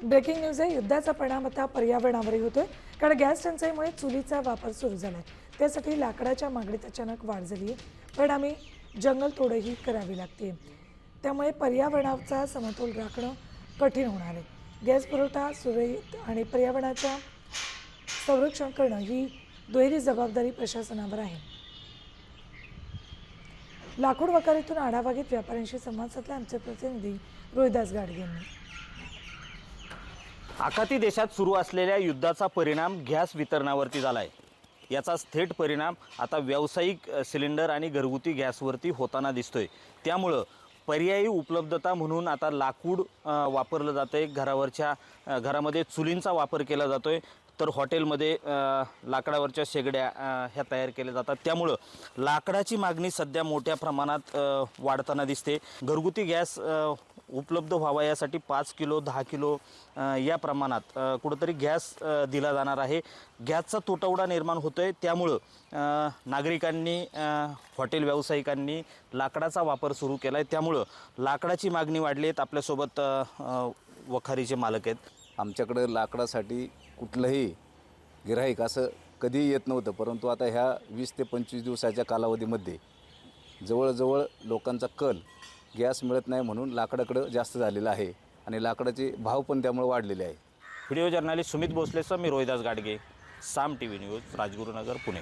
Breaking news आहे. युद्धाचा परिणाम आता पर्यावरणावरही होतोय, कारण गॅस टंचाईमुळे चुलीचा वापर सुरू झाला आहे. त्यासाठी लाकडाच्या मागणीत अचानक वाढ झाली आहे. परिणामी जंगलतोडही करावी लागते. त्यामुळे पर्यावरणाचा समतोल राखणं कठीण होणार आहे. गॅस पुरवठा सुरळीत आणि पर्यावरणाच्या संरक्षण करणं ही दुहेरी जबाबदारी प्रशासनावर आहे. लाकूड वखारीतून आढावा घेत व्यापाऱ्यांशी संवाद साधला आमचे प्रतिनिधी रोहिदास गाडगे यांनी. आखाती देशात सुरू असलेल्या युद्धाचा परिणाम गॅस वितरणावरती झाला आहे. याचाच थेट परिणाम आता व्यावसायिक सिलेंडर आणि घरगुती गॅसवरती होताना दिसतोय. त्यामुळं पर्यायी उपलब्धता म्हणून आता लाकूड वापरलं जातं आहे. घरामध्ये चुलींचा वापर केला जातो आहे, तर हॉटेलमध्ये लाकडावरच्या शेगड्या ह्या तयार केल्या जातात. त्यामुळं लाकडाची मागणी सध्या मोठ्या प्रमाणात वाढताना दिसते. घरगुती गॅस उपलब्ध व्हावा यासाठी 5 किलो 10 किलो या प्रमाणात कुठंतरी गॅस दिला जाणार आहे. गॅसचा तुटवडा निर्माण होतो आहे. त्यामुळं नागरिकांनी हॉटेल व्यावसायिकांनी लाकडाचा वापर सुरू केला आहे. त्यामुळं लाकडाची मागणी वाढली आहे. आपल्यासोबत वखारीचे मालक आहेत. आमच्याकडं लाकडासाठी कुठलंही गिऱ्हाईक असं कधीही येत नव्हतं, परंतु आता ह्या 20 ते 25 दिवसाच्या कालावधीमध्ये जवळजवळ लोकांचा कल गॅस मिळत नाही म्हणून लाकडाकडं जास्त झालेला आहे आणि लाकडाचे भाव पण त्यामुळे वाढलेले आहे. व्हिडिओ जर्नलिस्ट सुमित भोसलेसह मी रोहिदास गाडगे, साम TV न्यूज, राजगुरुनगर, पुणे.